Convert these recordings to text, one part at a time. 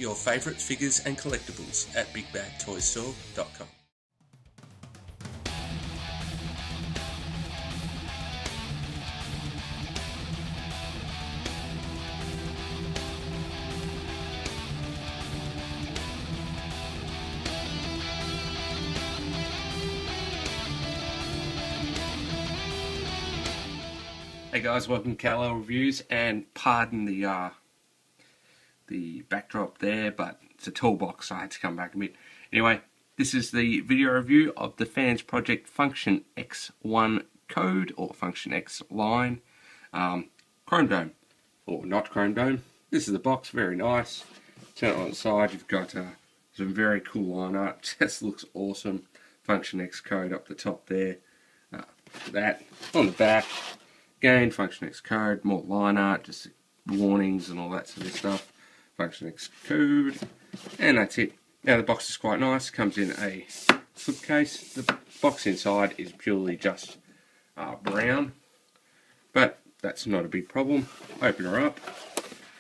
Get your favourite figures and collectibles at bigbagtoystore.com. Hey guys, welcome to Kal-El Reviews, and pardon the backdrop there, but it's a tall box, so I had to come back a bit. Anyway, this is the video review of the FansProject Function X1 code, or Function X line, Chromedome, or not Chromedome. This is the box, very nice. Turn it on the side, you've got some very cool line art, just looks awesome. Function X code up the top there, that on the back. Again, Function X code, more line art, just warnings and all that sort of stuff. Function X code, and that's it. Now the box is quite nice, comes in a slipcase. The box inside is purely just brown, but that's not a big problem. Open her up,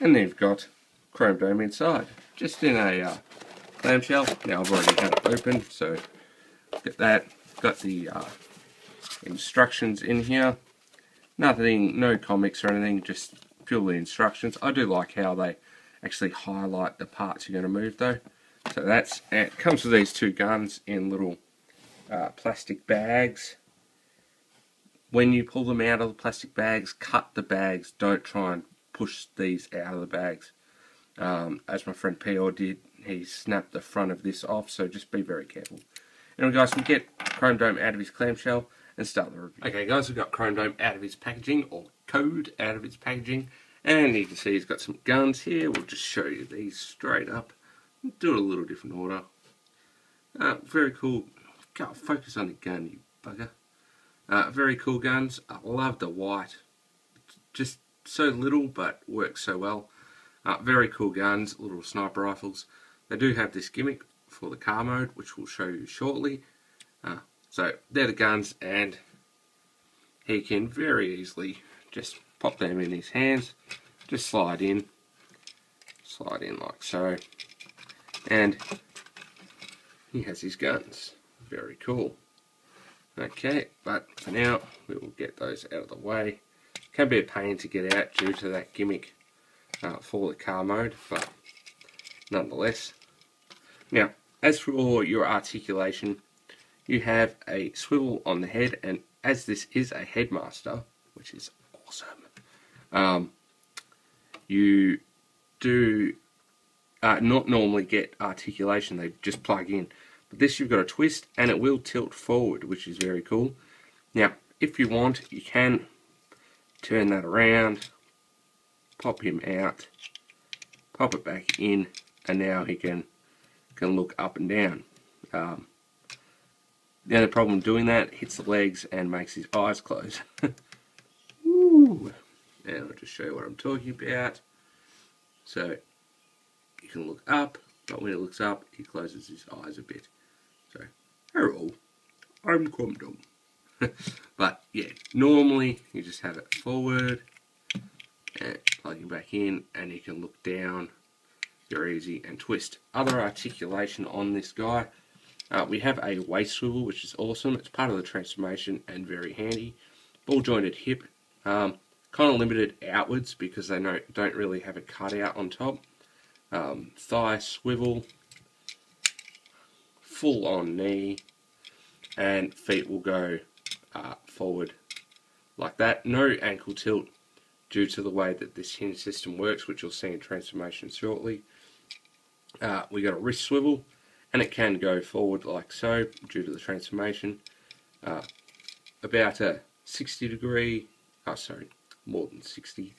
and then you've got Chromedome inside, just in a clamshell. Now I've already had it open, so get that. Got the instructions in here. Nothing, no comics or anything, just purely instructions. I do like how they actually highlight the parts you're going to move though. So that's, and it comes with these two guns in little plastic bags. When you pull them out of the plastic bags, cut the bags, don't try and push these out of the bags. As my friend P.O. did, he snapped the front of this off, so just be very careful. Anyway guys, we get Chromedome out of his clamshell and start the review. Okay guys, we've got Chromedome out of his packaging, or code out of its packaging, and you can see he's got some guns here. We'll just show you these straight up. Do it a little different order. Very cool. Can't focus on the gun, you bugger. Very cool guns. I love the white. Just so little, but works so well. Very cool guns, little sniper rifles. They do have this gimmick for the car mode, which we'll show you shortly. So they're the guns, and he can very easily just pop them in his hands, just slide in like so, and he has his guns. Very cool. Okay, but for now we will get those out of the way. Can be a pain to get out due to that gimmick for the car mode, but nonetheless. Now, as for your articulation, you have a swivel on the head, and as this is a headmaster, which is awesome, you do not normally get articulation, they just plug in. But this you've got a twist, and it will tilt forward, which is very cool. Now, if you want, you can turn that around, pop him out, pop it back in, and now he can look up and down. The only problem doing that, hits the legs and makes his eyes close. Ooh. And I'll just show you what I'm talking about. So, you can look up, but when he looks up, he closes his eyes a bit. So, hello, I'm Chromedome. But, yeah, normally you just have it forward, and plug him back in, and you can look down very easy and twist. Other articulation on this guy. We have a waist swivel, which is awesome. It's part of the transformation and very handy. Ball jointed hip, kind of limited outwards because they don't really have a cutout on top. Thigh swivel, full on knee, and feet will go forward like that. No ankle tilt due to the way that this hinge system works, which you'll see in transformation shortly. We got a wrist swivel, and it can go forward like so due to the transformation. About a 60 degree, more than 60,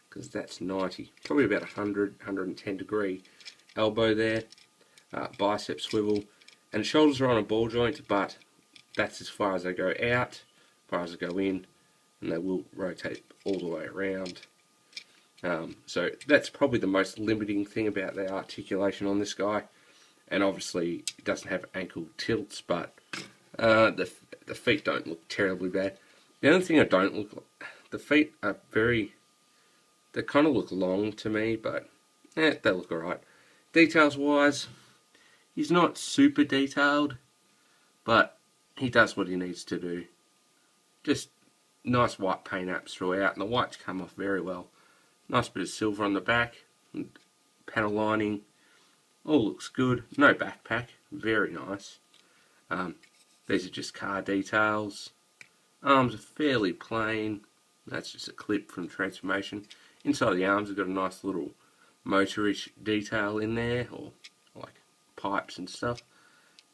because that's 90, probably about 110 degree elbow there. Bicep swivel, and shoulders are on a ball joint, but that's as far as they go out, as far as they go in, and they will rotate all the way around. So that's probably the most limiting thing about the articulation on this guy. And obviously it doesn't have ankle tilts, but the feet don't look terribly bad. The only thing I don't look, the feet are they kind of look long to me, but they look alright. Details wise, he's not super detailed, but he does what he needs to do. Just nice white paint apps throughout, and the whites come off very well. Nice bit of silver on the back, and panel lining, all looks good. No backpack, very nice. These are just car details. Arms are fairly plain. That's just a clip from Transformation. Inside the arms have got a nice little motorish detail in there, or like pipes and stuff.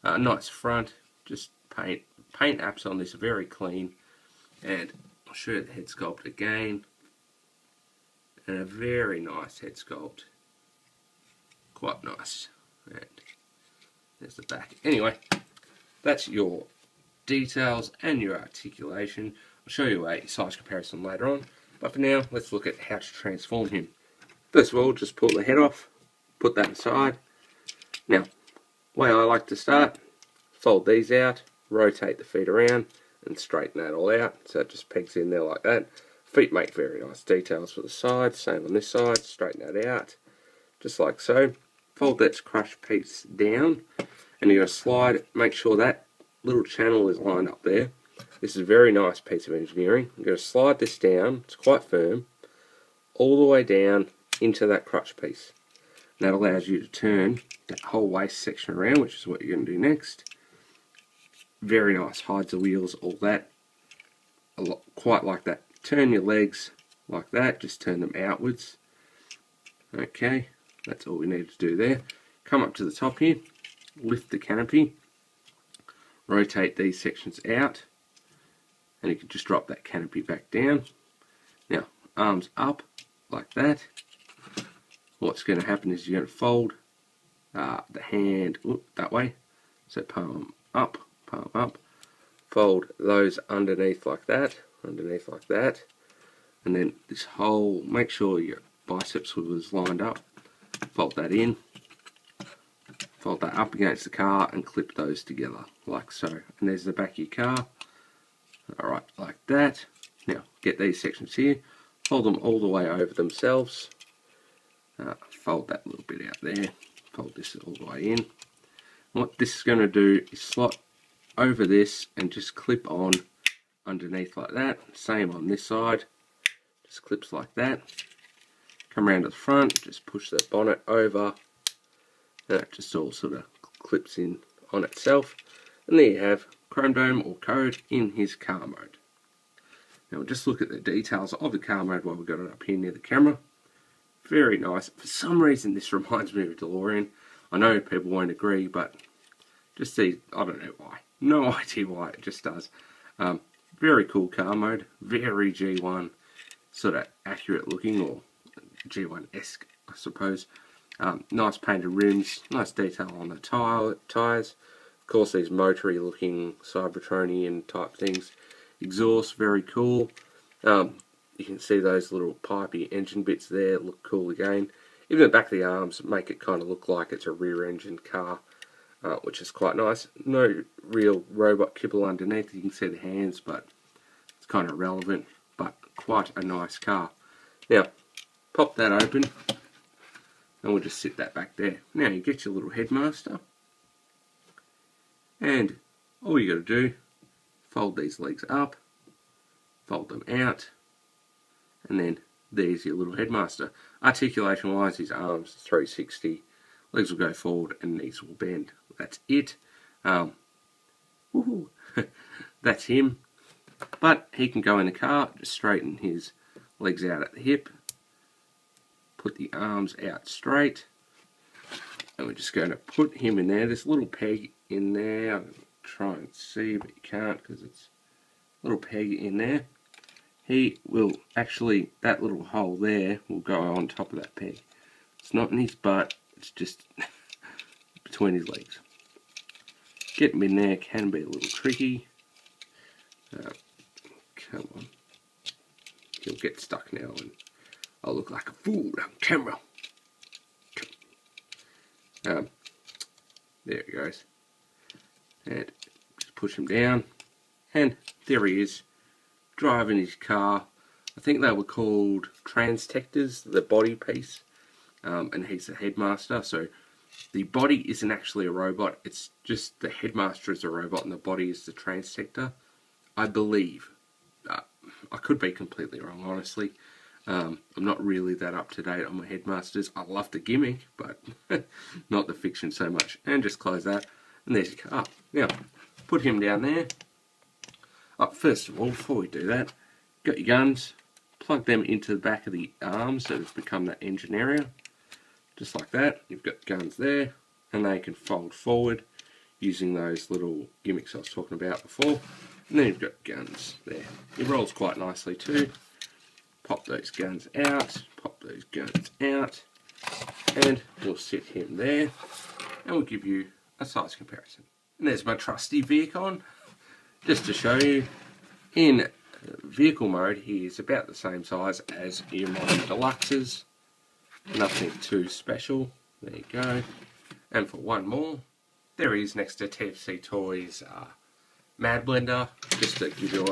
Nice front, just paint apps on this are very clean. And I'll show you the head sculpt again. And a very nice head sculpt. Quite nice. And there's the back. Anyway, that's your details and your articulation. I'll show you a size comparison later on. But for now, let's look at how to transform him. First of all, just pull the head off. Put that aside. Now, the way I like to start, fold these out, rotate the feet around, and straighten that all out. So it just pegs in there like that. Feet make very nice details for the sides. Same on this side. Straighten that out. Just like so. Fold that crushed piece down. And you're going to slide, make sure that little channel is lined up there. This is a very nice piece of engineering. I'm going to slide this down. It's quite firm. All the way down into that crutch piece. And that allows you to turn that whole waist section around, which is what you're going to do next. Very nice. Hides the wheels, all that. Quite like that. Turn your legs like that. Just turn them outwards. Okay. That's all we need to do there. Come up to the top here. Lift the canopy. Rotate these sections out. And you can just drop that canopy back down. Now, arms up like that. What's going to happen is you're going to fold the hand that way. So palm up. Fold those underneath like that. And then this whole, make sure your bicep swivel is lined up. Fold that in. Fold that up against the car and clip those together like so. And there's the back of your car. Alright, like that. Now, get these sections here. Fold them all the way over themselves. Fold that little bit out there. Fold this all the way in. What this is going to do is slot over this and just clip on underneath like that. Same on this side. Just clips like that. Come around to the front. Just push the bonnet over. And it just all sort of clips in on itself. And there you have Chromedome or Code in his car mode. Now we'll just look at the details of the car mode while we've got it up here near the camera. Very nice. For some reason this reminds me of a DeLorean. I know people won't agree, but just see, I don't know why. No idea why, it just does. Very cool car mode. Very G1 sort of accurate looking, or G1-esque I suppose. Nice painted rims, nice detail on the tyres. Of course, these motory looking Cybertronian type things. Exhaust, very cool. You can see those little pipey engine bits there, look cool again. Even the back of the arms make it kind of look like it's a rear engine car, which is quite nice. No real robot kibble underneath, you can see the hands, but it's kind of relevant, but quite a nice car. Now, pop that open. And we'll just sit that back there. Now you get your little headmaster. And all you got to do, fold these legs up, fold them out, and then there's your little headmaster. Articulation wise, his arms 360, legs will go forward and knees will bend. That's it. That's him. But he can go in the car, just straighten his legs out at the hip. Put the arms out straight, and we're just going to put him in there. There's a little peg in there. I'm going to try and see, but you can't because it's a little peg in there. He will actually, that little hole there will go on top of that peg. It's not in his butt, it's just between his legs. Get him in there can be a little tricky. Come on. He'll get stuck now and I'll look like a fool on camera. There it goes. And just push him down. And there he is, driving his car. I think they were called transtectors, the body piece. And he's the headmaster, so the body isn't actually a robot, it's just the headmaster is a robot and the body is the transector, I believe. I could be completely wrong, honestly. I'm not really that up to date on my headmasters. I love the gimmick, but not the fiction so much. And just close that, and there's your car. Now, put him down there. First of all, before we do that, got your guns, plug them into the back of the arms so it's become that engine area. Just like that. You've got guns there, and they can fold forward using those little gimmicks I was talking about before. And then you've got guns there. It rolls quite nicely too. Pop those guns out, pop those guns out, and we'll sit him there, and we'll give you a size comparison. And there's my trusty Vehicle, just to show you. In vehicle mode, he is about the same size as your modern deluxes. Nothing too special. There you go. And for one more, there he is next to TFC Toys Mad Blender, just to give you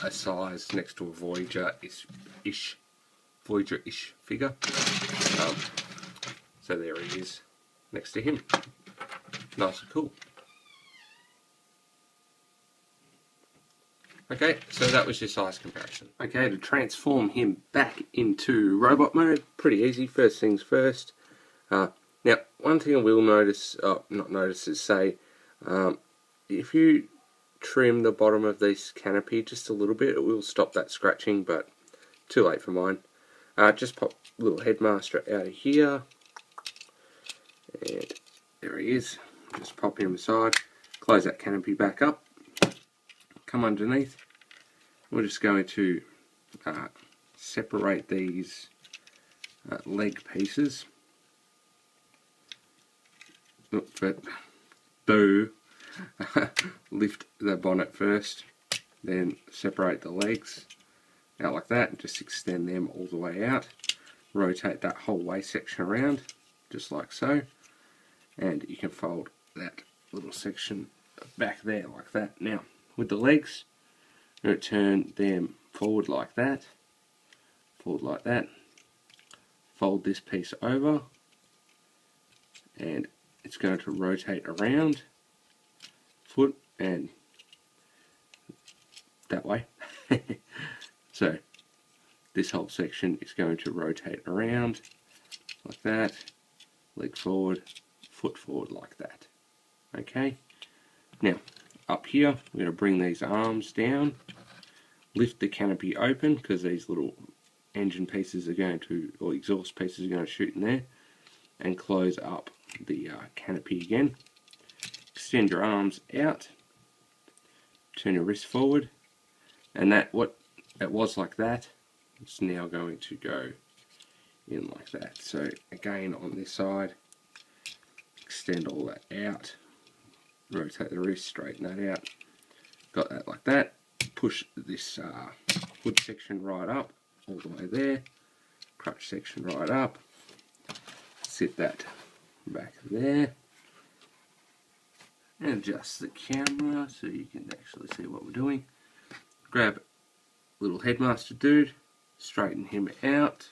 a size next to a Voyager-ish figure. So there he is next to him. Nice and cool. Okay, so that was your size comparison. Okay, to transform him back into robot mode, pretty easy. First things first. Now, one thing I will notice, not notice, is say, if you trim the bottom of this canopy just a little bit, it will stop that scratching, but too late for mine. Just pop little headmaster out of here, and there he is. Just pop him aside, close that canopy back up, come underneath. We're just going to separate these leg pieces. But lift the bonnet first, then separate the legs out like that, and just extend them all the way out. Rotate that whole waist section around, just like so, and you can fold that little section back there like that. Now, with the legs, you're going to turn them forward like that, fold this piece over, and it's going to rotate around, foot, and that way. So this whole section is going to rotate around like that, leg forward, foot forward like that. Okay, now up here we're going to bring these arms down, lift the canopy open because these little engine pieces are going to, or exhaust pieces are going to shoot in there, and close up the canopy again. Extend your arms out, turn your wrist forward, and that, what it was like that, it's now going to go in like that. So again on this side, extend all that out, rotate the wrist, straighten that out, got that like that, push this hood section right up, all the way there, crutch section right up, sit that back there, and adjust the camera so you can actually see what we're doing. Grab little headmaster dude, straighten him out,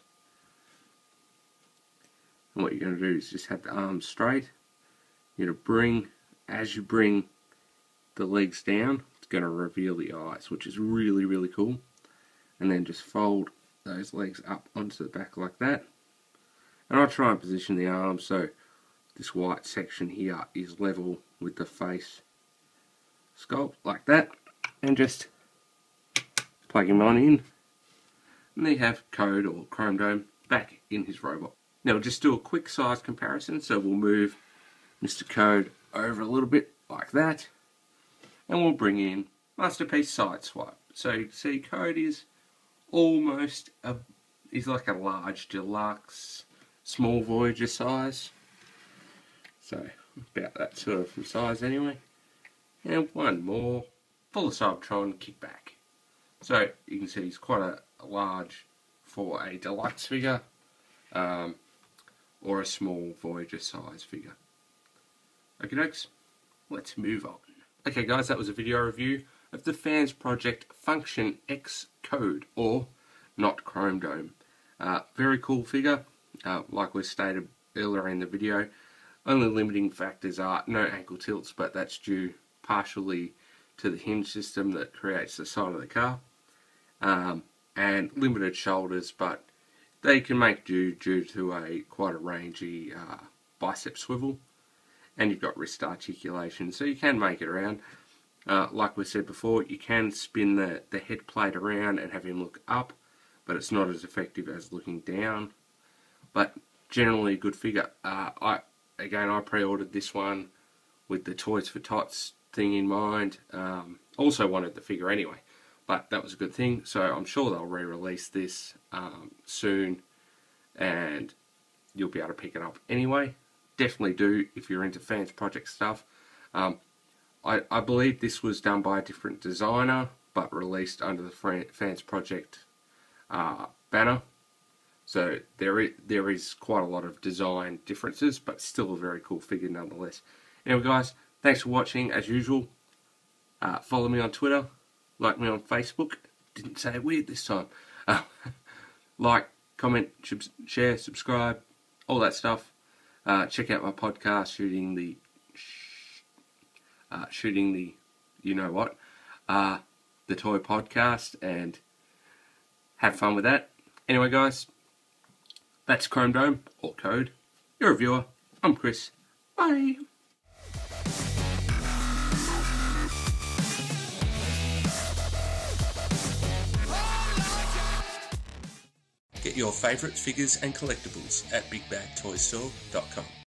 and what you're going to do is just have the arms straight. You're going to bring, as you bring the legs down, it's going to reveal the eyes, which is really, really cool. And then just fold those legs up onto the back like that. And I'll try and position the arms so this white section here is level with the face sculpt like that, and just plug him on in, and there you have Code or Chromedome back in his robot. Now we'll just do a quick size comparison, so we'll move Mr. Code over a little bit like that, and we'll bring in Masterpiece Side Swipe. So you can see Code is almost he's like a large deluxe small Voyager size, so about that sort of size anyway. And one more, full of Cybertron kickback. So you can see he's quite a large for a deluxe figure, or a small Voyager size figure. Okay dokes, let's move on. Okay guys, that was a video review of the FansProject Function X Code, or not Chromedome. Very cool figure. Like we stated earlier in the video, Only limiting factors are no ankle tilts, but that's due partially to the hinge system that creates the side of the car, and limited shoulders, but they can make due to quite a rangy bicep swivel, and you've got wrist articulation, so you can make it around. Like we said before, you can spin the head plate around and have him look up, but it's not as effective as looking down. But generally a good figure. I pre-ordered this one with the Toys for Tots thing in mind. Also wanted the figure anyway, but that was a good thing. So I'm sure they'll re-release this soon, and you'll be able to pick it up anyway. Definitely do if you're into FansProject stuff. I believe this was done by a different designer, but released under the FansProject banner. So there is quite a lot of design differences, but still a very cool figure nonetheless. Anyway guys, thanks for watching as usual. Follow me on Twitter, like me on Facebook. Didn't say it weird this time. Like, comment, share, subscribe, all that stuff. Check out my podcast, shooting the you know what, the toy podcast, and have fun with that. Anyway guys, that's Chromedome, or Code. You're a viewer. I'm Chris. Bye. Get your favourite figures and collectibles at bigbagtoystore.com.